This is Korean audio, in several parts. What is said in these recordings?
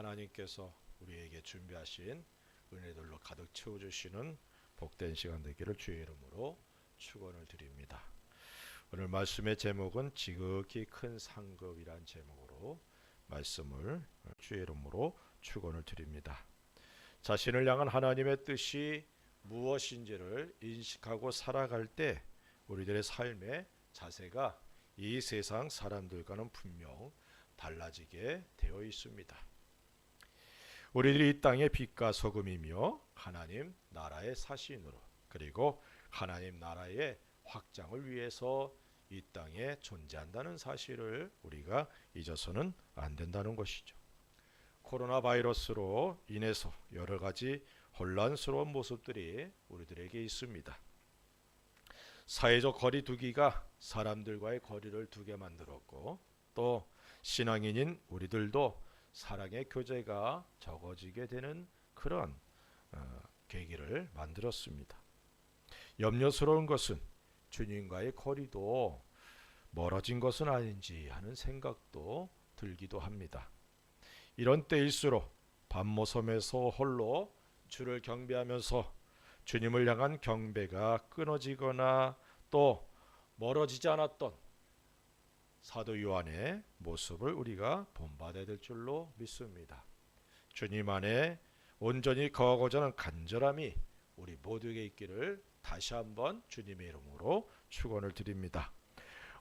하나님께서 우리에게 준비하신 은혜들로 가득 채워주시는 복된 시간 되기를 주의 이름으로 축원을 드립니다. 오늘 말씀의 제목은 지극히 큰 상급이란 제목으로 말씀을 주의 이름으로 축원을 드립니다. 자신을 향한 하나님의 뜻이 무엇인지를 인식하고 살아갈 때 우리들의 삶의 자세가 이 세상 사람들과는 분명 달라지게 되어 있습니다. 우리들이 이 땅의 빛과 소금이며 하나님 나라의 사신으로 그리고 하나님 나라의 확장을 위해서 이 땅에 존재한다는 사실을 우리가 잊어서는 안 된다는 것이죠. 코로나 바이러스로 인해서 여러 가지 혼란스러운 모습들이 우리들에게 있습니다. 사회적 거리 두기가 사람들과의 거리를 두게 만들었고 또 신앙인인 우리들도 사랑의 교제가 적어지게 되는 그런 계기를 만들었습니다. 염려스러운 것은 주님과의 거리도 멀어진 것은 아닌지 하는 생각도 들기도 합니다. 이런 때일수록 밤모섬에서 홀로 주를 경배하면서 주님을 향한 경배가 끊어지거나 또 멀어지지 않았던 사도 요한의 모습을 우리가 본받아야 될 줄로 믿습니다. 주님 안에 온전히 거하고자 하는 간절함이 우리 모두에게 있기를 다시 한번 주님의 이름으로 축원을 드립니다.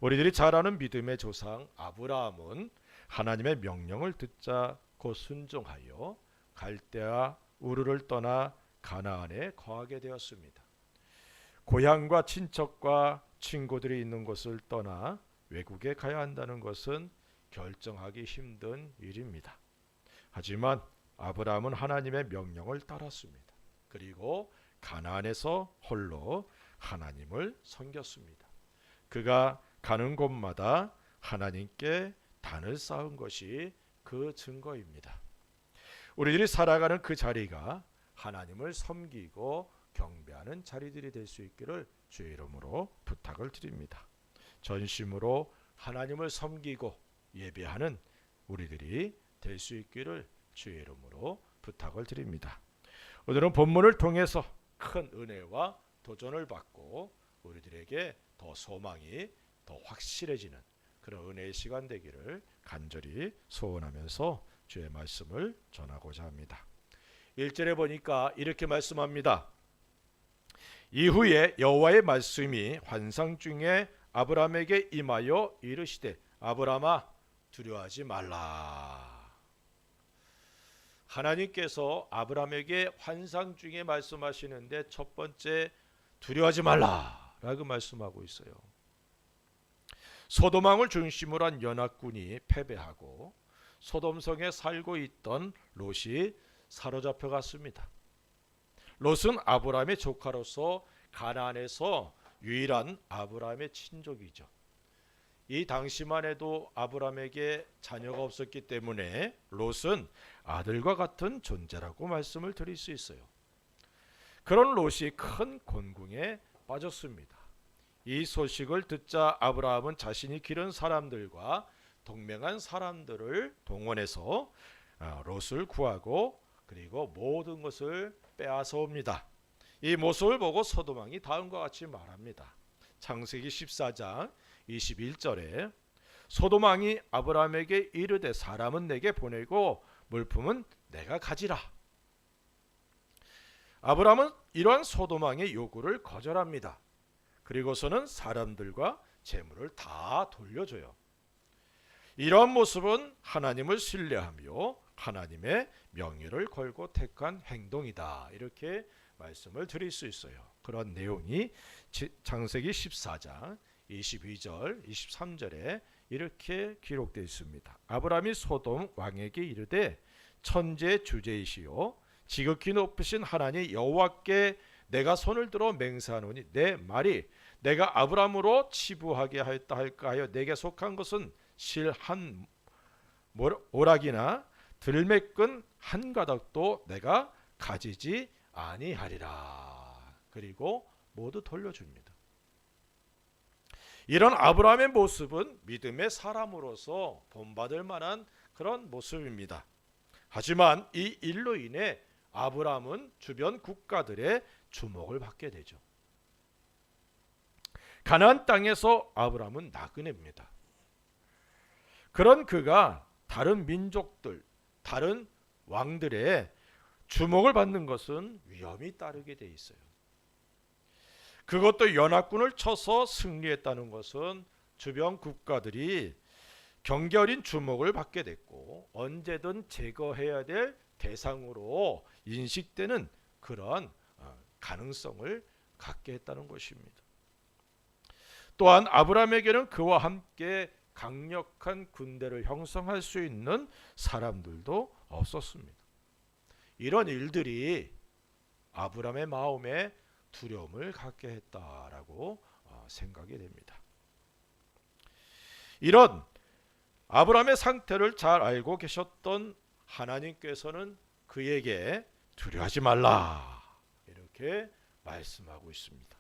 우리들이 잘 아는 믿음의 조상 아브라함은 하나님의 명령을 듣자 곧 순종하여 갈대아 우르를 떠나 가나안에 거하게 되었습니다. 고향과 친척과 친구들이 있는 곳을 떠나 외국에 가야 한다는 것은 결정하기 힘든 일입니다. 하지만 아브라함은 하나님의 명령을 따랐습니다. 그리고 가나안에서 홀로 하나님을 섬겼습니다. 그가 가는 곳마다 하나님께 단을 쌓은 것이 그 증거입니다. 우리들이 살아가는 그 자리가 하나님을 섬기고 경배하는 자리들이 될 수 있기를 주의 이름으로 부탁을 드립니다. 전심으로 하나님을 섬기고 예배하는 우리들이 될 수 있기를 주의 이름으로 부탁을 드립니다. 오늘은 본문을 통해서 큰 은혜와 도전을 받고 우리들에게 더 소망이 더 확실해지는 그런 은혜의 시간 되기를 간절히 소원하면서 주의 말씀을 전하고자 합니다. 1절에 보니까 이렇게 말씀합니다. 이후에 여호와의 말씀이 환상 중에 아브라함에게 임하여 이르시되 아브라함아 두려워하지 말라. 하나님께서 아브라함에게 환상 중에 말씀하시는데 첫 번째 두려워하지 말라라고 말씀하고 있어요. 소돔왕을 중심으로 한 연합군이 패배하고 소돔성에 살고 있던 롯이 사로잡혀 갔습니다. 롯은 아브라함의 조카로서 가나안에서 유일한 아브라함의 친족이죠. 이 당시만 해도 아브라함에게 자녀가 없었기 때문에 롯은 아들과 같은 존재라고 말씀을 드릴 수 있어요. 그런 롯이 큰 곤궁에 빠졌습니다. 이 소식을 듣자 아브라함은 자신이 기른 사람들과 동맹한 사람들을 동원해서 롯을 구하고 그리고 모든 것을 빼앗아 옵니다. 이 모습을 보고 소돔왕이 다음과 같이 말합니다. 창세기 14장 21절에 소돔왕이 아브라함에게 이르되 사람은 내게 보내고 물품은 내가 가지라. 아브라함은 이러한 소돔왕의 요구를 거절합니다. 그리고서는 사람들과 재물을 다 돌려줘요. 이러한 모습은 하나님을 신뢰하며 하나님의 명예를 걸고 택한 행동이다. 이렇게 말씀을 드릴 수 있어요. 그런 내용이 창세기 14장 22절 23절에 이렇게 기록되어 있습니다. 아브라함이 소돔 왕에게 이르되 천지의 주제이시오 지극히 높으신 하나님 여호와께 내가 손을 들어 맹세하노니 내 말이 내가 아브라함으로 치부하게 하였다 할까 하여 내게 속한 것은 실 한 오락이나 들매끈 한 가닥도 내가 가지지 아니하리라. 그리고 모두 돌려줍니다. 이런 아브라함의 모습은 믿음의 사람으로서 본받을 만한 그런 모습입니다. 하지만 이 일로 인해 아브라함은 주변 국가들의 주목을 받게 되죠. 가나안 땅에서 아브라함은 나그네입니다. 그런 그가 다른 민족들, 다른 왕들의 주목을 받는 것은 위험이 따르게 돼 있어요. 그것도 연합군을 쳐서 승리했다는 것은 주변 국가들이 경계어린 주목을 받게 됐고 언제든 제거해야 될 대상으로 인식되는 그런 가능성을 갖게 했다는 것입니다. 또한 아브라함에게는 그와 함께 강력한 군대를 형성할 수 있는 사람들도 없었습니다. 이런 일들이 아브라함의 마음에 두려움을 갖게 했다라고 생각이 됩니다. 이런 아브라함의 상태를 잘 알고 계셨던 하나님께서는 그에게 두려워하지 말라 이렇게 말씀하고 있습니다.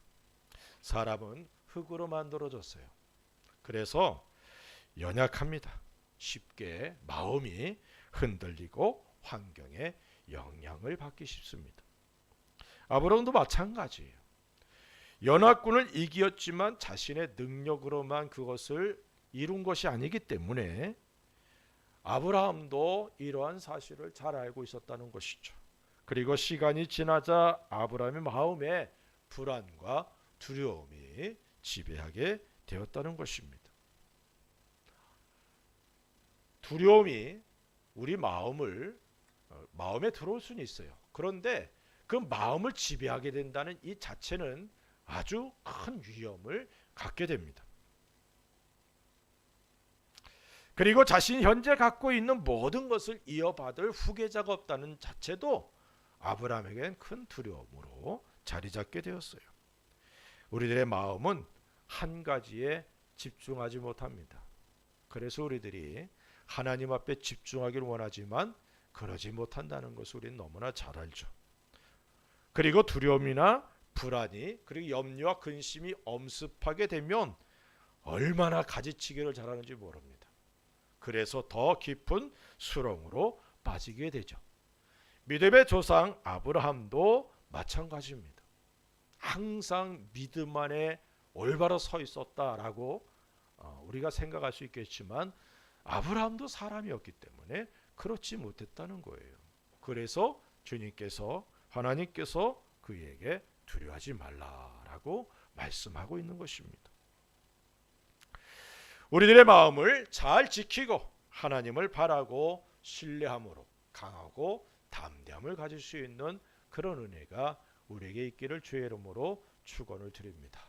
사람은 흙으로 만들어졌어요. 그래서 연약합니다. 쉽게 마음이 흔들리고 환경에 영향을 받기 쉽습니다. 아브라함도 마찬가지예요. 연합군을 이겼지만 자신의 능력으로만 그것을 이룬 것이 아니기 때문에 아브라함도 이러한 사실을 잘 알고 있었다는 것이죠. 그리고 시간이 지나자 아브라함의 마음에 불안과 두려움이 지배하게 되었다는 것입니다. 두려움이 우리 마음에 들어올 수는 있어요. 그런데 그 마음을 지배하게 된다는 이 자체는 아주 큰 위험을 갖게 됩니다. 그리고 자신이 현재 갖고 있는 모든 것을 이어받을 후계자가 없다는 자체도 아브라함에겐 큰 두려움으로 자리 잡게 되었어요. 우리들의 마음은 한 가지에 집중하지 못합니다. 그래서 우리들이 하나님 앞에 집중하기를 원하지만 그러지 못한다는 것을 우리는 너무나 잘 알죠. 그리고 두려움이나 불안이 그리고 염려와 근심이 엄습하게 되면 얼마나 가지치기를 잘하는지 모릅니다. 그래서 더 깊은 수렁으로 빠지게 되죠. 믿음의 조상 아브라함도 마찬가지입니다. 항상 믿음 안에 올바로 서 있었다라고 우리가 생각할 수 있겠지만 아브라함도 사람이었기 때문에 그렇지 못했다는 거예요. 그래서 하나님께서 그에게 두려워하지 말라라고 말씀하고 있는 것입니다. 우리들의 마음을 잘 지키고 하나님을 바라고 신뢰함으로 강하고 담대함을 가질 수 있는 그런 은혜가 우리에게 있기를 주의 이름으로 축원을 드립니다.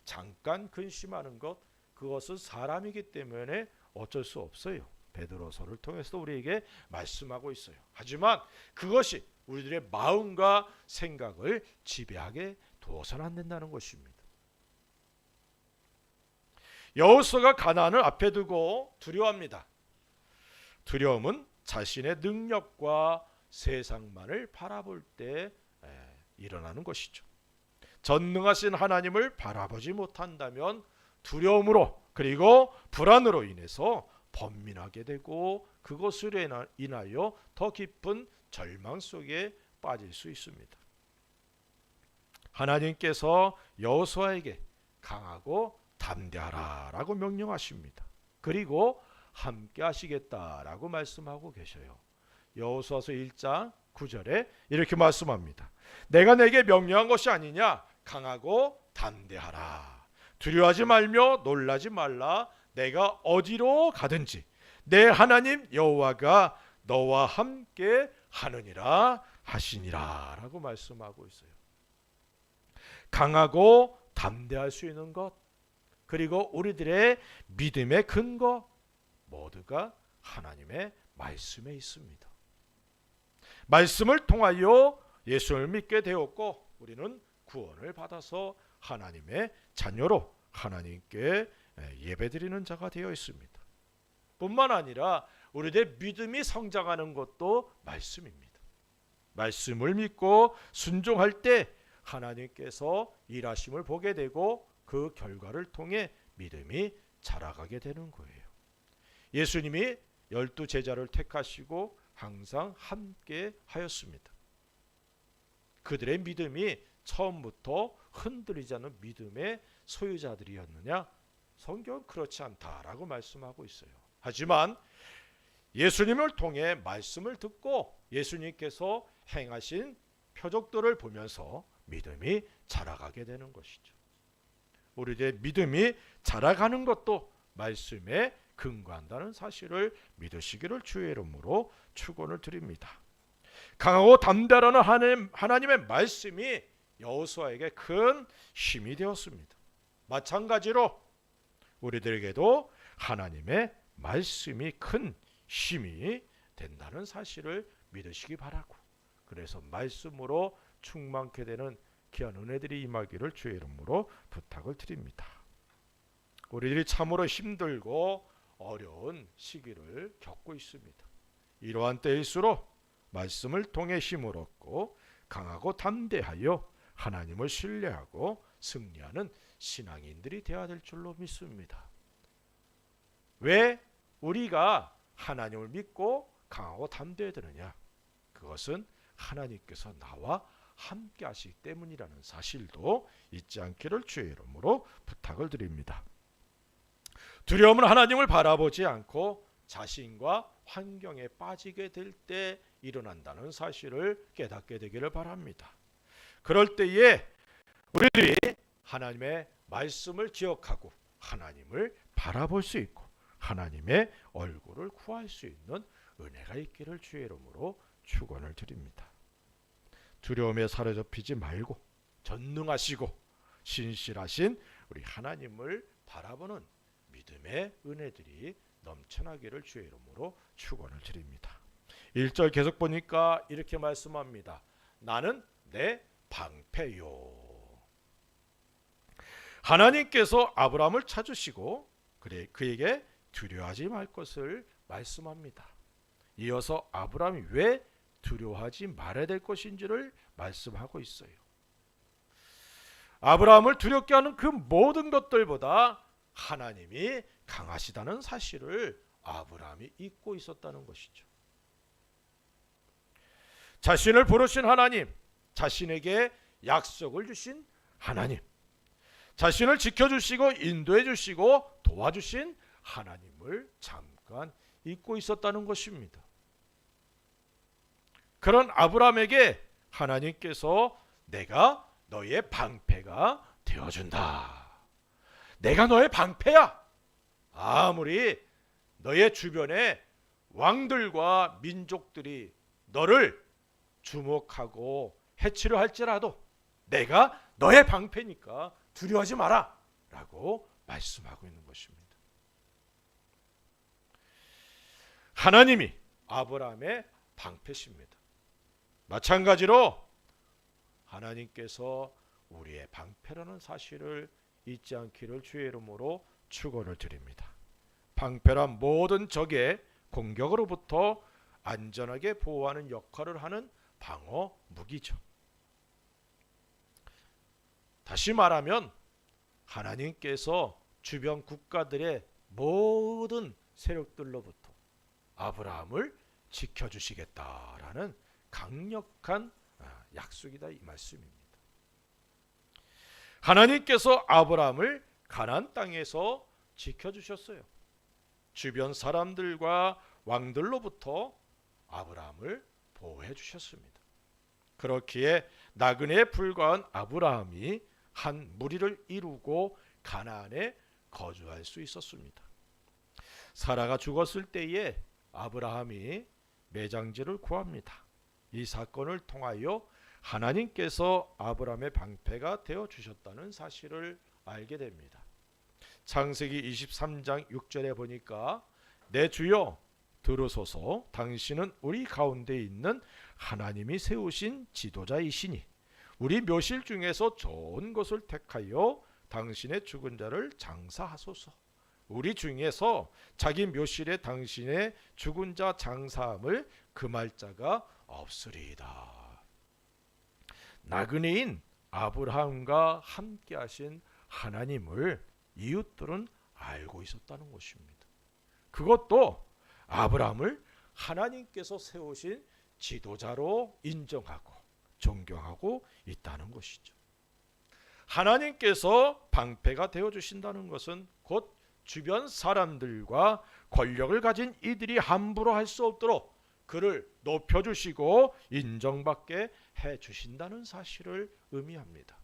잠깐 근심하는 것 그것은 사람이기 때문에 어쩔 수 없어요. 베드로서를 통해서 우리에게 말씀하고 있어요. 하지만 그것이 우리들의 마음과 생각을 지배하게 두어서는 안 된다는 것입니다. 여호수아가 가나안을 앞에 두고 두려워합니다. 두려움은 자신의 능력과 세상만을 바라볼 때 일어나는 것이죠. 전능하신 하나님을 바라보지 못한다면 두려움으로 그리고 불안으로 인해서 번민하게 되고 그것으로 인하여 더 깊은 절망 속에 빠질 수 있습니다. 하나님께서 여호수아에게 강하고 담대하라라고 명령하십니다. 그리고 함께 하시겠다라고 말씀하고 계셔요. 여호수아서 1장 9절에 이렇게 말씀합니다. 내가 내게 명령한 것이 아니냐? 강하고 담대하라. 두려워하지 말며 놀라지 말라. 내가 어디로 가든지 내 하나님 여호와가 너와 함께 하느니라 하시니라 라고 말씀하고 있어요. 강하고 담대할 수 있는 것 그리고 우리들의 믿음의 근거 모두가 하나님의 말씀에 있습니다. 말씀을 통하여 예수를 믿게 되었고 우리는 구원을 받아서 하나님의 자녀로 하나님께 예배드리는 자가 되어 있습니다. 뿐만 아니라 우리들의 믿음이 성장하는 것도 말씀입니다. 말씀을 믿고 순종할 때 하나님께서 일하심을 보게 되고 그 결과를 통해 믿음이 자라가게 되는 거예요. 예수님이 12 제자를 택하시고 항상 함께 하였습니다. 그들의 믿음이 처음부터 흔들리지 않는 믿음의 소유자들이었느냐? 성경은 그렇지 않다라고 말씀하고 있어요. 하지만 예수님을 통해 말씀을 듣고 예수님께서 행하신 표적들을 보면서 믿음이 자라가게 되는 것이죠. 우리의 믿음이 자라가는 것도 말씀에 근거한다는 사실을 믿으시기를 주의 이름으로 축원을 드립니다. 강하고 담대하는 하나님의 말씀이 여호수아에게 큰 힘이 되었습니다. 마찬가지로 우리들에게도 하나님의 말씀이 큰 힘이 된다는 사실을 믿으시기 바라고, 그래서 말씀으로 충만케 되는 귀한 은혜들이 임하기를 주의 이름으로 부탁을 드립니다. 우리들이 참으로 힘들고 어려운 시기를 겪고 있습니다. 이러한 때일수록 말씀을 통해 힘을 얻고 강하고 담대하여 하나님을 신뢰하고 승리하는 신앙인들이 되어야 될 줄로 믿습니다. 왜 우리가 하나님을 믿고 강하고 담대해야 되느냐? 그것은 하나님께서 나와 함께 하시기 때문이라는 사실도 잊지 않기를 주의 이름으로 부탁을 드립니다. 두려움은 하나님을 바라보지 않고 자신과 환경에 빠지게 될 때 일어난다는 사실을 깨닫게 되기를 바랍니다. 그럴 때에 우리들이 하나님의 말씀을 기억하고 하나님을 바라볼 수 있고 하나님의 얼굴을 구할 수 있는 은혜가 있기를 주의 이름으로 축원을 드립니다. 두려움에 사로잡히지 말고 전능하시고 신실하신 우리 하나님을 바라보는 믿음의 은혜들이 넘쳐나기를 주의 이름으로 축원을 드립니다. 1절 계속 보니까 이렇게 말씀합니다. 나는 내 방패요. 하나님께서 아브라함을 찾으시고 그에게 두려워하지 말 것을 말씀합니다. 이어서 아브라함이 왜 두려워하지 말아야 될 것인지를 말씀하고 있어요. 아브라함을 두렵게 하는 그 모든 것들보다 하나님이 강하시다는 사실을 아브라함이 잊고 있었다는 것이죠. 자신을 부르신 하나님, 자신에게 약속을 주신 하나님, 자신을 지켜주시고 인도해 주시고 도와주신 하나님을 잠깐 잊고 있었다는 것입니다. 그런 아브라함에게 하나님께서 내가 너의 방패가 되어준다. 내가 너의 방패야. 아무리 너의 주변에 왕들과 민족들이 너를 주목하고 해치려 할지라도 내가 너의 방패니까 두려워하지 마라 라고 말씀하고 있는 것입니다. 하나님이 아브라함의 방패십니다. 마찬가지로 하나님께서 우리의 방패라는 사실을 잊지 않기를 주의 이름으로 축원을 드립니다. 방패란 모든 적의 공격으로부터 안전하게 보호하는 역할을 하는 방어 무기죠. 다시 말하면 하나님께서 주변 국가들의 모든 세력들로부터 아브라함을 지켜주시겠다라는 강력한 약속이다 이 말씀입니다. 하나님께서 아브라함을 가나안 땅에서 지켜주셨어요. 주변 사람들과 왕들로부터 아브라함을 보호해 주셨습니다. 그렇기에 나그네에 불과한 아브라함이 한 무리를 이루고 가나안에 거주할 수 있었습니다. 사라가 죽었을 때에 아브라함이 매장지를 구합니다. 이 사건을 통하여 하나님께서 아브라함의 방패가 되어 주셨다는 사실을 알게 됩니다. 창세기 23장 6절에 보니까 내 주여 들으소서, 당신은 우리 가운데 있는 하나님이 세우신 지도자이시니 우리 묘실 중에서 좋은 것을 택하여 당신의 죽은 자를 장사하소서. 우리 중에서 자기 묘실에 당신의 죽은 자 장사함을 금할 자가 없으리이다. 나그네인 아브라함과 함께 하신 하나님을 이웃들은 알고 있었다는 것입니다. 그것도 아브라함을 하나님께서 세우신 지도자로 인정하고 존경하고 있다는 것이죠. 하나님께서 방패가 되어주신다는 것은 곧 주변 사람들과 권력을 가진 이들이 함부로 할 수 없도록 그를 높여주시고 인정받게 해주신다는 사실을 의미합니다.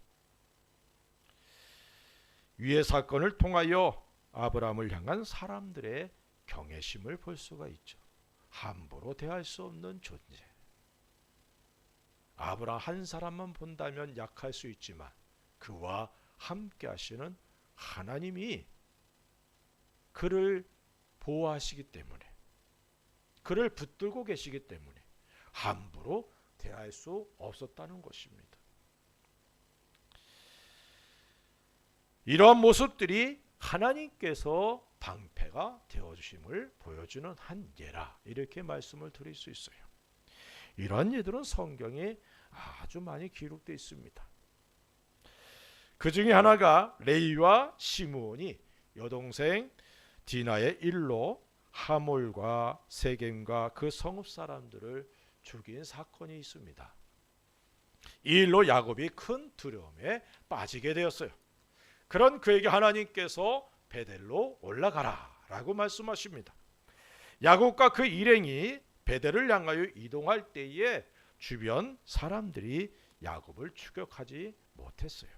위의 사건을 통하여 아브라함을 향한 사람들의 경외심을 볼 수가 있죠. 함부로 대할 수 없는 존재. 아브라함 한 사람만 본다면 약할 수 있지만 그와 함께 하시는 하나님이 그를 보호하시기 때문에, 그를 붙들고 계시기 때문에 함부로 대할 수 없었다는 것입니다. 이러한 모습들이 하나님께서 방패가 되어주심을 보여주는 한 예라, 이렇게 말씀을 드릴 수 있어요. 이러한 예들은 성경에 아주 많이 기록되어 있습니다. 그 중에 하나가 레위와 시므온이 여동생 디나의 일로 하몰과 세겜과 그 성읍 사람들을 죽인 사건이 있습니다. 이 일로 야곱이 큰 두려움에 빠지게 되었어요. 그런 그에게 하나님께서 베델로 올라가라 라고 말씀하십니다. 야곱과 그 일행이 베델을 향하여 이동할 때에 주변 사람들이 야곱을 추격하지 못했어요.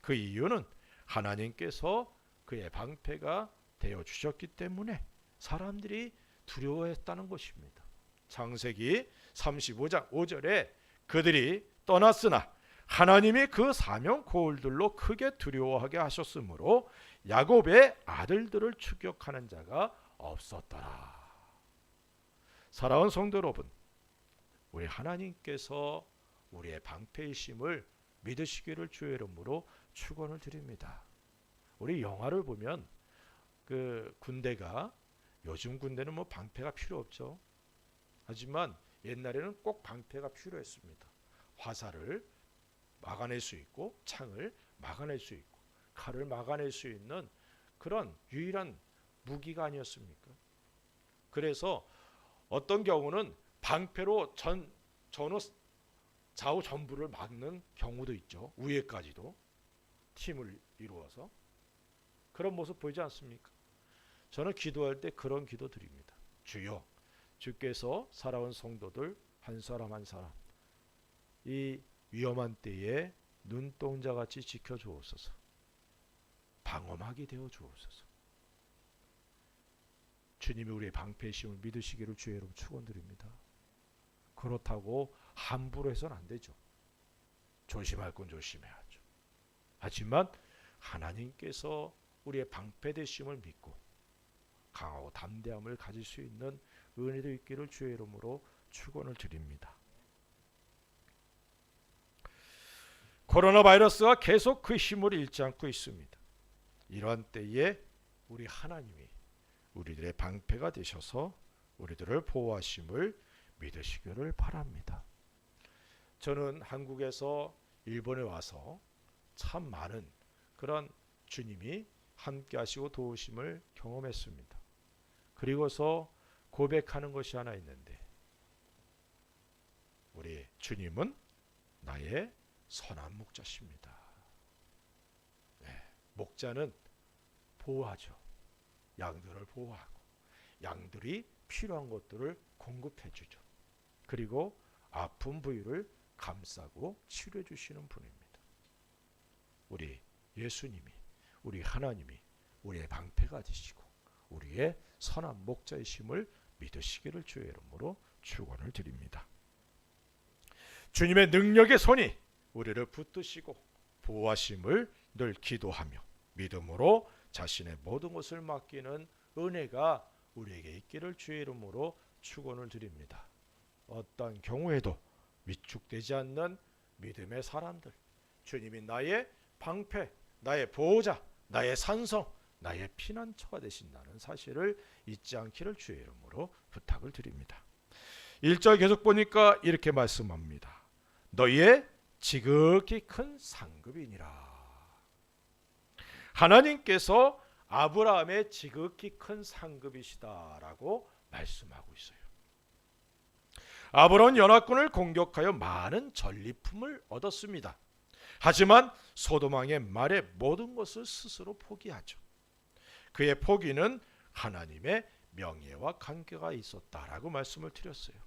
그 이유는 하나님께서 그의 방패가 되어 주셨기 때문에 사람들이 두려워했다는 것입니다. 창세기 35장 5절에 그들이 떠났으나 하나님이 그 사명 고울들로 크게 두려워하게 하셨으므로 야곱의 아들들을 추격하는 자가 없었더라. 사랑하는 성도 여러분, 우리 하나님께서 우리의 방패이심을 믿으시기를 주의 이름으로 축원을 드립니다. 우리 영화를 보면 그 군대가, 요즘 군대는 뭐 방패가 필요 없죠. 하지만 옛날에는 꼭 방패가 필요했습니다. 화살을 막아낼 수 있고 창을 막아낼 수 있고 칼을 막아낼 수 있는 그런 유일한 무기가 아니었습니까? 그래서 어떤 경우는 방패로 전후 좌우 전부를 막는 경우도 있죠. 위에까지도 팀을 이루어서 그런 모습 보이지 않습니까? 저는 기도할 때 그런 기도 드립니다. 주여, 주께서 살아온 성도들 한 사람 한 사람 이 위험한 때에 눈동자같이 지켜주옵소서. 방어막이 되어 주옵소서. 주님이 우리의 방패심을 믿으시기를 주의 이름으로 축원드립니다. 그렇다고 함부로 해서는 안 되죠. 조심할 건 조심해야죠. 하지만 하나님께서 우리의 방패 되심을 믿고 강하고 담대함을 가질 수 있는 은혜도 있기를 주의 이름으로 축원을 드립니다. 코로나 바이러스가 계속 그 힘을 잃지 않고 있습니다. 이러한 때에 우리 하나님이 우리들의 방패가 되셔서 우리들을 보호하심을 믿으시기를 바랍니다. 저는 한국에서 일본에 와서 참 많은 그런 주님이 함께 하시고 도우심을 경험했습니다. 그리고서 고백하는 것이 하나 있는데, 우리 주님은 나의 선한 목자십니다. 네, 목자는 보호하죠. 양들을 보호하고 양들이 필요한 것들을 공급해 주죠. 그리고 아픈 부위를 감싸고 치료해 주시는 분입니다. 우리 예수님이, 우리 하나님이 우리의 방패가 되시고 우리의 선한 목자이심을 믿으시기를 주의 이름으로 축원을 드립니다. 주님의 능력의 손이 우리를 붙드시고 보호하심을 늘 기도하며 믿음으로 자신의 모든 것을 맡기는 은혜가 우리에게 있기를 주의 이름으로 축원을 드립니다. 어떤 경우에도 위축되지 않는 믿음의 사람들, 주님이 나의 방패, 나의 보호자, 나의 산성, 나의 피난처가 되신다는 사실을 잊지 않기를 주의 이름으로 부탁을 드립니다. 1절 계속 보니까 이렇게 말씀합니다. 너희의 지극히 큰 상급이니라. 하나님께서 아브라함의 지극히 큰 상급이시다라고 말씀하고 있어요. 아브라함은 연합군을 공격하여 많은 전리품을 얻었습니다. 하지만 소돔왕의 말에 모든 것을 스스로 포기하죠. 그의 포기는 하나님의 명예와 관계가 있었다라고 말씀을 드렸어요.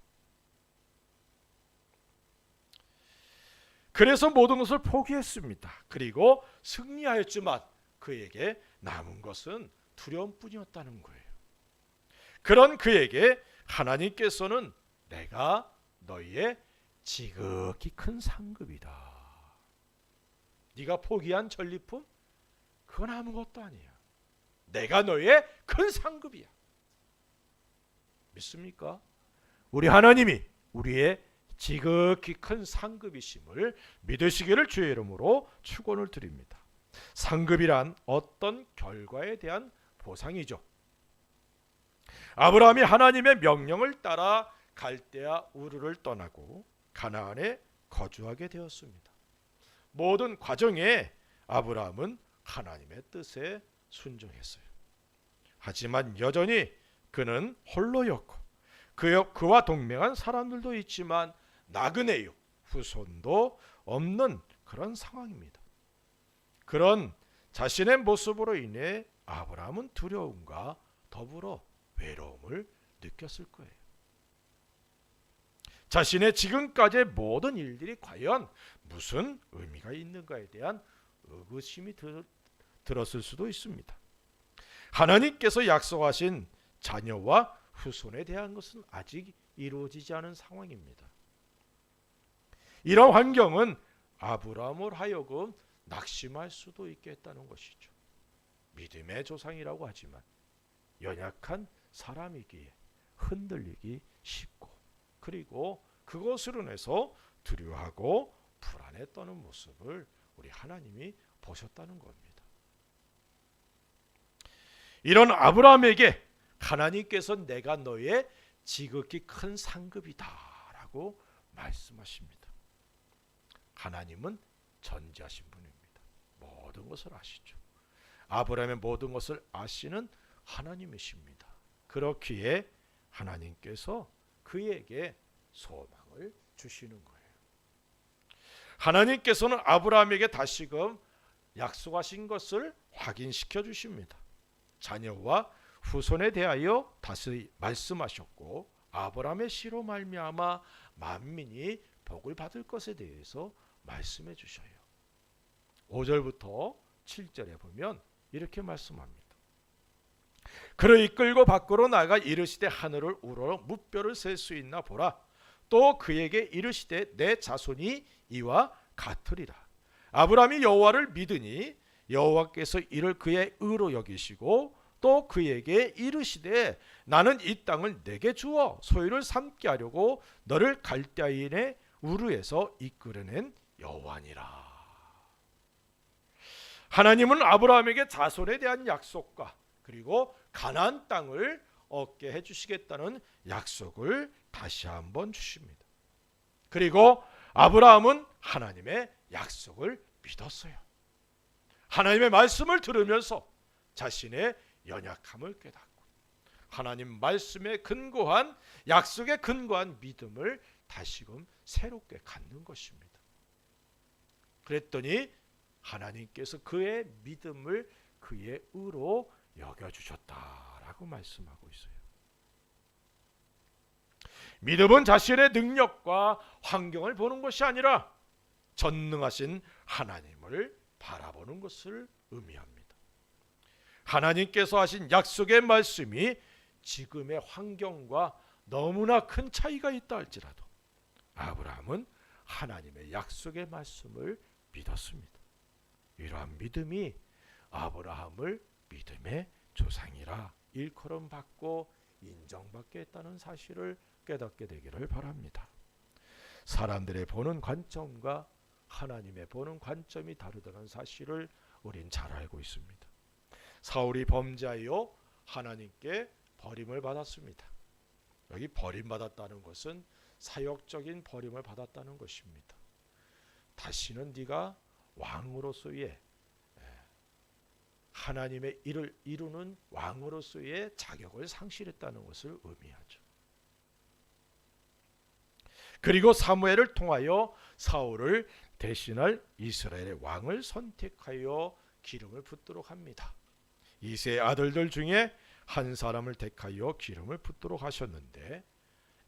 그래서 모든 것을 포기했습니다. 그리고 승리하였지만 그에게 남은 것은 두려움뿐이었다는 거예요. 그런 그에게 하나님께서는 내가 너희의 지극히 큰 상급이다. 네가 포기한 전리품 그건 아무것도 아니야. 내가 너의 큰 상급이야. 믿습니까? 우리 하나님이 우리의 지극히 큰 상급이심을 믿으시기를 주의 이름으로 축원을 드립니다. 상급이란 어떤 결과에 대한 보상이죠. 아브라함이 하나님의 명령을 따라 갈대아 우르를 떠나고 가나안에 거주하게 되었습니다. 모든 과정에 아브라함은 하나님의 뜻에 순종했어요. 하지만 여전히 그는 홀로였고 그와 동맹한 사람들도 있지만 나그네요 후손도 없는 그런 상황입니다. 그런 자신의 모습으로 인해 아브라함은 두려움과 더불어 외로움을 느꼈을 거예요. 자신의 지금까지의 모든 일들이 과연 무슨 의미가 있는가에 대한 의구심이 들었을 수도 있습니다. 하나님께서 약속하신 자녀와 후손에 대한 것은 아직 이루어지지 않은 상황입니다. 이런 환경은 아브라함을 하여금 낙심할 수도 있겠다는 것이죠. 믿음의 조상이라고 하지만 연약한 사람이기에 흔들리기 쉽고 그리고 그것으로 인해서 두려워하고 불안에 떠는 모습을 우리 하나님이 보셨다는 겁니다. 이런 아브라함에게 하나님께서 내가 너의 지극히 큰 상급이다 라고 말씀하십니다. 하나님은 전지하신 분입니다. 모든 것을 아시죠. 아브라함의 모든 것을 아시는 하나님이십니다. 그렇기에 하나님께서 그에게 소망을 주시는 거예요. 하나님께서는 아브라함에게 다시금 약속하신 것을 확인시켜 주십니다. 자녀와 후손에 대하여 다시 말씀하셨고 아브라함의 씨로 말미암아 만민이 복을 받을 것에 대해서 말씀해 주셔요. 5절부터 7절에 보면 이렇게 말씀합니다. 그를 이끌고 밖으로 나가 이르시되 하늘을 우러러 무뼈를 셀 수 있나 보라. 또 그에게 이르시되 내 자손이 이와 같으리라. 아브라함이 여호와를 믿으니 여호와께서 이를 그의 의로 여기시고 또 그에게 이르시되 나는 이 땅을 내게 주어 소유를 삼게 하려고 너를 갈대아인의 우르에서 이끌어낸 여호와니라. 하나님은 아브라함에게 자손에 대한 약속과 그리고 가나안 땅을 얻게 해주시겠다는 약속을 다시 한번 주십니다. 그리고 아브라함은 하나님의 약속을 믿었어요. 하나님의 말씀을 들으면서 자신의 연약함을 깨닫고 하나님 말씀에 근거한 약속에 근거한 믿음을 다시금 새롭게 갖는 것입니다. 그랬더니 하나님께서 그의 믿음을 그의 의로 여겨주셨다라고 말씀하고 있어요. 믿음은 자신의 능력과 환경을 보는 것이 아니라 전능하신 하나님을 바라보는 것을 의미합니다. 하나님께서 하신 약속의 말씀이 지금의 환경과 너무나 큰 차이가 있다 할지라도 아브라함은 하나님의 약속의 말씀을 믿었습니다. 이러한 믿음이 아브라함을 믿음의 조상이라 일컬음 받고 인정받게 했다는 사실을 깨닫게 되기를 바랍니다. 사람들의 보는 관점과 하나님의 보는 관점이 다르다는 사실을 우린 잘 알고 있습니다. 사울이 범죄하여 하나님께 버림을 받았습니다. 여기 버림받았다는 것은 사역적인 버림을 받았다는 것입니다. 다시는 네가 왕으로서의 하나님의 일을 이루는 왕으로서의 자격을 상실했다는 것을 의미하죠. 그리고 사무엘을 통하여 사울을 대신할 이스라엘의 왕을 선택하여 기름을 붓도록 합니다. 이세의 아들들 중에 한 사람을 택하여 기름을 붓도록 하셨는데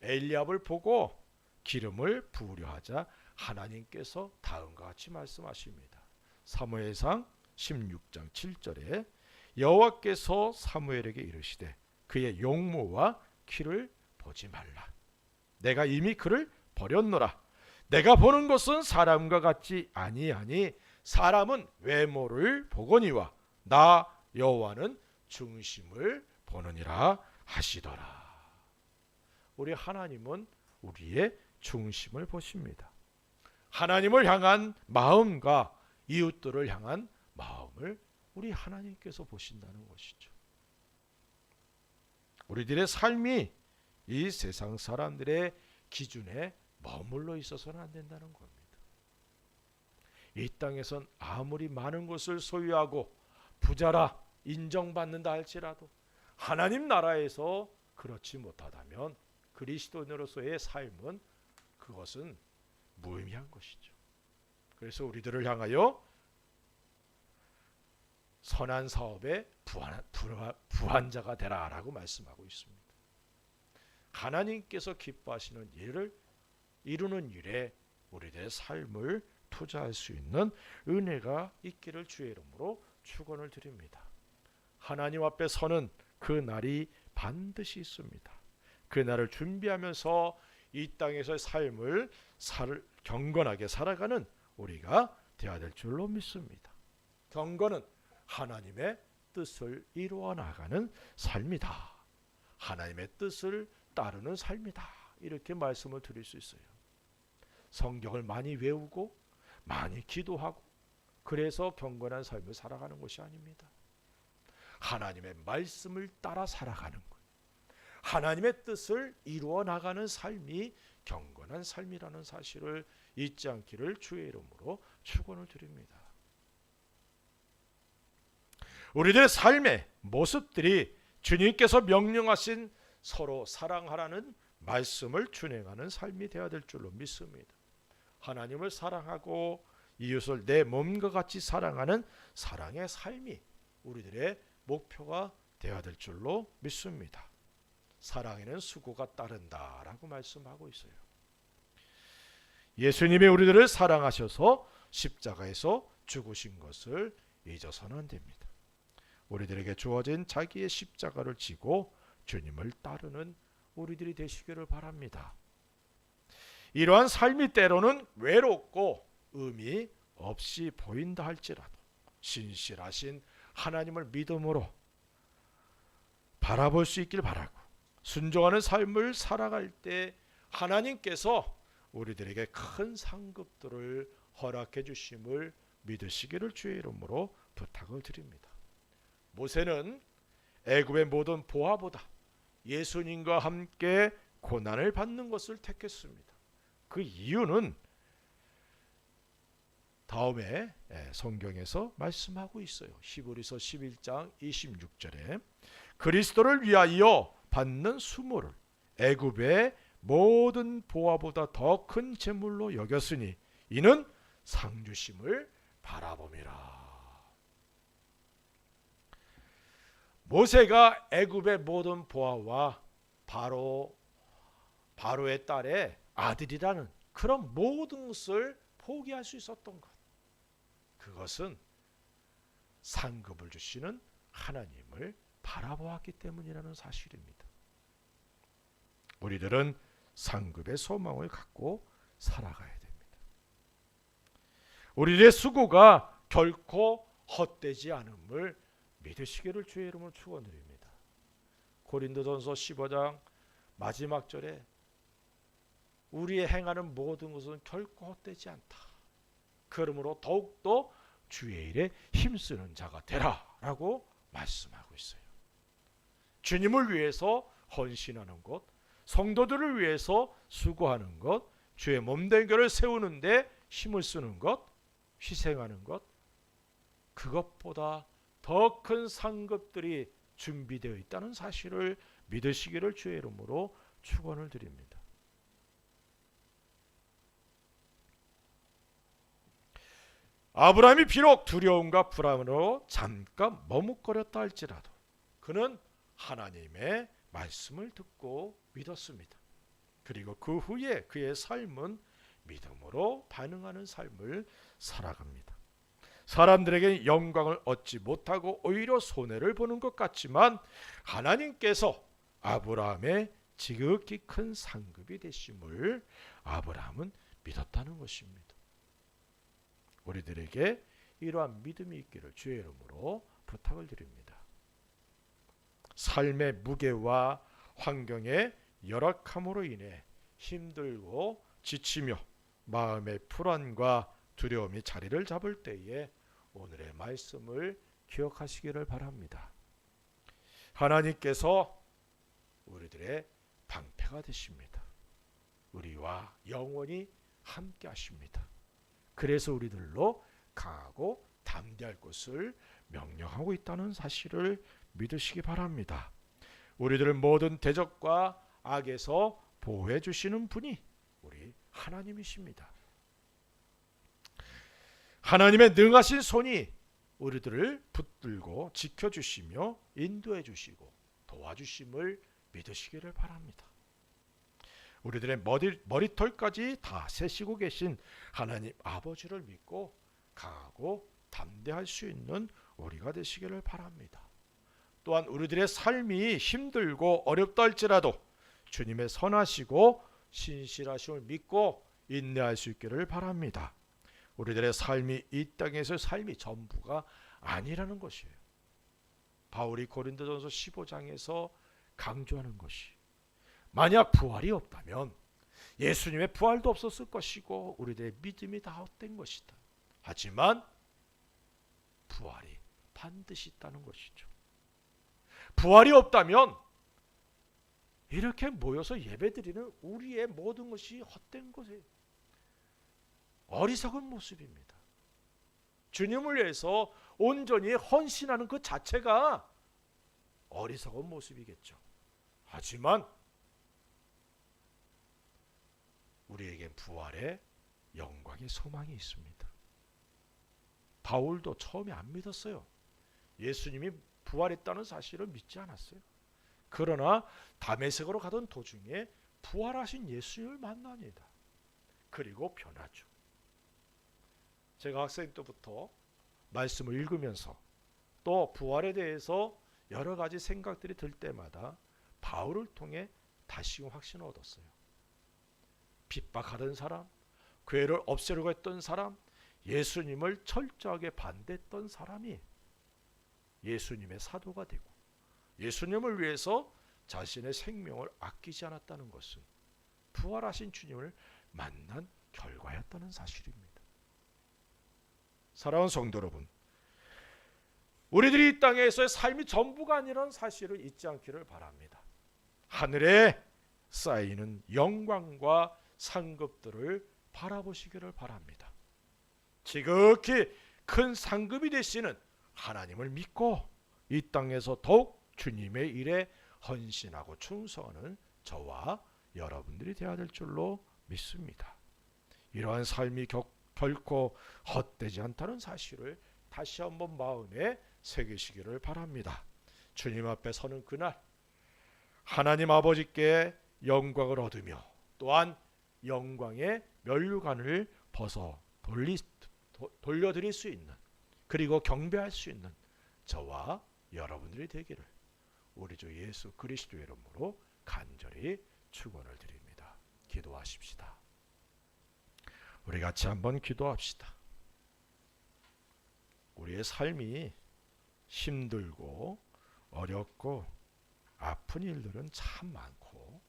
엘리압을 보고 기름을 부으려 하자 하나님께서 다음과 같이 말씀하십니다. 사무엘상 16장 7절에 여호와께서 사무엘에게 이르시되 그의 용모와 키를 보지 말라. 내가 이미 그를 버렸노라. 내가 보는 것은 사람과 같지 아니하니 사람은 외모를 보거니와 나 여호와는 중심을 보느니라 하시더라. 우리 하나님은 우리의 중심을 보십니다. 하나님을 향한 마음과 이웃들을 향한 마음을 우리 하나님께서 보신다는 것이죠. 우리들의 삶이 이 세상 사람들의 기준에 머물러 있어서는 안 된다는 겁니다. 이 땅에선 아무리 많은 것을 소유하고 부자라 인정받는다 할지라도 하나님 나라에서 그렇지 못하다면 그리스도인으로서의 삶은 그것은 무의미한 것이죠. 그래서 우리들을 향하여 선한 사업의 부한자가 되라라고 말씀하고 있습니다. 하나님께서 기뻐하시는 일을 이루는 일에 우리들의 삶을 투자할 수 있는 은혜가 있기를 주의 이름으로 축원을 드립니다. 하나님 앞에 서는 그 날이 반드시 있습니다. 그 날을 준비하면서 이 땅에서의 삶을 경건하게 살아가는 우리가 되어야 될 줄로 믿습니다. 경건은 하나님의 뜻을 이루어 나가는 삶이다. 하나님의 뜻을 따르는 삶이다. 이렇게 말씀을 드릴 수 있어요. 성경을 많이 외우고 많이 기도하고 그래서 경건한 삶을 살아가는 것이 아닙니다. 하나님의 말씀을 따라 살아가는 것, 하나님의 뜻을 이루어 나가는 삶이 경건한 삶이라는 사실을 잊지 않기를 주의 이름으로 축원을 드립니다. 우리들의 삶의 모습들이 주님께서 명령하신 서로 사랑하라는 말씀을 준행하는 삶이 되어야 될 줄로 믿습니다. 하나님을 사랑하고 이웃을 내 몸과 같이 사랑하는 사랑의 삶이 우리들의 목표가 되어야 될 줄로 믿습니다. 사랑에는 수고가 따른다라고 말씀하고 있어요. 예수님이 우리들을 사랑하셔서 십자가에서 죽으신 것을 잊어서는 안 됩니다. 우리들에게 주어진 자기의 십자가를 지고 주님을 따르는 우리들이 되시기를 바랍니다. 이러한 삶이 때로는 외롭고 의미 없이 보인다 할지라도 신실하신 하나님을 믿음으로 바라볼 수 있길 바라고 순종하는 삶을 살아갈 때 하나님께서 우리들에게 큰 상급들을 허락해 주심을 믿으시기를 주의 이름으로 부탁을 드립니다. 모세는 애굽의 모든 보화보다 예수님과 함께 고난을 받는 것을 택했습니다. 그 이유는 다음에 성경에서 말씀하고 있어요. 히브리서 11장 26절에 그리스도를 위하여 받는 수모를 애굽의 모든 보화보다 더 큰 재물로 여겼으니 이는 상주심을 바라봄이라. 모세가 애굽의 모든 보화와 바로의 딸의 아들이라는 그런 모든 것을 포기할 수 있었던 것, 그것은 상급을 주시는 하나님을 바라보았기 때문이라는 사실입니다. 우리들은 상급의 소망을 갖고 살아가야 됩니다. 우리의 수고가 결코 헛되지 않음을 믿으시기를 주의 이름으로 축원드립니다. 고린도전서 15장 마지막 절에 우리의 행하는 모든 것은 결코 헛되지 않다. 그러므로 더욱더 주의 일에 힘쓰는 자가 되라라고 말씀하고 있어요. 주님을 위해서 헌신하는 것, 성도들을 위해서 수고하는 것, 주의 몸된 교를 세우는데 힘을 쓰는 것, 희생하는 것, 그것보다 더 큰 상급들이 준비되어 있다는 사실을 믿으시기를 주의 이름으로 축원을 드립니다. 아브라함이 비록 두려움과 불안으로 잠깐 머뭇거렸다 할지라도 그는 하나님의 말씀을 듣고 믿었습니다. 그리고 그 후에 그의 삶은 믿음으로 반응하는 삶을 살아갑니다. 사람들에게 영광을 얻지 못하고 오히려 손해를 보는 것 같지만 하나님께서 아브라함의 지극히 큰 상급이 되심을 아브라함은 믿었다는 것입니다. 우리들에게 이러한 믿음이 있기를 주의 이름으로 부탁을 드립니다. 삶의 무게와 환경의 열악함으로 인해 힘들고 지치며 마음의 불안과 두려움이 자리를 잡을 때에 오늘의 말씀을 기억하시기를 바랍니다. 하나님께서 우리들의 방패가 되십니다. 우리와 영원히 함께 하십니다. 그래서 우리들로 강하고 담대할 것을 명령하고 있다는 사실을 믿으시기 바랍니다. 우리들을 모든 대적과 악에서 보호해 주시는 분이 우리 하나님이십니다. 하나님의 능하신 손이 우리들을 붙들고 지켜주시며 인도해 주시고 도와주심을 믿으시기를 바랍니다. 우리들의 머리털까지 다 세시고 계신 하나님 아버지를 믿고 강하고 담대할 수 있는 우리가 되시기를 바랍니다. 또한 우리들의 삶이 힘들고 어렵다 할지라도 주님의 선하시고 신실하심을 믿고 인내할 수 있기를 바랍니다. 우리들의 삶이 이 땅에서 삶이 전부가 아니라는 것이에요. 바울이 고린도전서 15장에서 강조하는 것이 만약 부활이 없다면 예수님의 부활도 없었을 것이고 우리들의 믿음이 다 헛된 것이다. 하지만 부활이 반드시 있다는 것이죠. 부활이 없다면 이렇게 모여서 예배드리는 우리의 모든 것이 헛된 것이에요. 어리석은 모습입니다. 주님을 위해서 온전히 헌신하는 그 자체가 어리석은 모습이겠죠. 하지만 우리에겐 부활의 영광의 소망이 있습니다. 바울도 처음에 안 믿었어요. 예수님이 부활했다는 사실을 믿지 않았어요. 그러나 다메섹으로 가던 도중에 부활하신 예수님을 만납니다. 그리고 변하죠. 제가 학생 때부터 말씀을 읽으면서 또 부활에 대해서 여러 가지 생각들이 들 때마다 바울을 통해 다시금 확신을 얻었어요. 핍박하던 사람, 교회를 없애려고 했던 사람, 예수님을 철저하게 반대했던 사람이 예수님의 사도가 되고 예수님을 위해서 자신의 생명을 아끼지 않았다는 것은 부활하신 주님을 만난 결과였다는 사실입니다. 사랑하는 성도 여러분, 우리들이 이 땅에서의 삶이 전부가 아니라는 사실을 잊지 않기를 바랍니다. 하늘에 쌓이는 영광과 상급들을 바라보시기를 바랍니다. 지극히 큰 상급이 되시는 하나님을 믿고 이 땅에서 더욱 주님의 일에 헌신하고 충성하는 저와 여러분들이 되어야 될 줄로 믿습니다. 이러한 삶이 결코 헛되지 않다는 사실을 다시 한번 마음에 새기시기를 바랍니다. 주님 앞에 서는 그날 하나님 아버지께 영광을 얻으며 또한 영광의 면류관을 벗어 돌려드릴 수 있는 그리고 경배할 수 있는 저와 여러분들이 되기를 우리 주 예수 그리스도의 이름으로 간절히 축원을 드립니다. 기도하십시다. 우리 같이 한번 기도합시다. 우리의 삶이 힘들고 어렵고 아픈 일들은 참 많고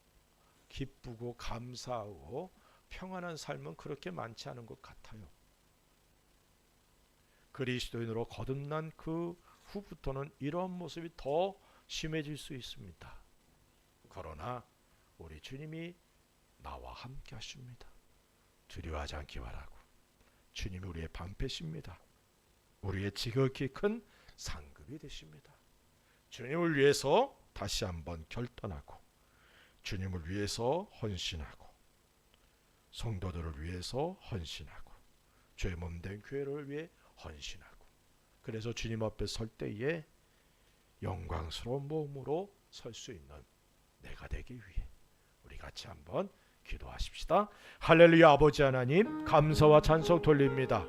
기쁘고 감사하고 평안한 삶은 그렇게 많지 않은 것 같아요. 그리스도인으로 거듭난 그 후부터는 이런 모습이 더 심해질 수 있습니다. 그러나 우리 주님이 나와 함께 하십니다. 두려워하지 않기 바라고 주님이 우리의 방패십니다. 우리의 지극히 큰 상급이 되십니다. 주님을 위해서 다시 한번 결단하고 주님을 위해서 헌신하고 성도들을 위해서 헌신하고 주의 몸된 교회를 위해 헌신하고, 그래서 주님 앞에 설 때에 영광스러운 몸으로 설 수 있는 내가 되기 위해 우리 같이 한번 기도하십시다. 할렐루야. 아버지 하나님, 감사와 찬송 돌립니다.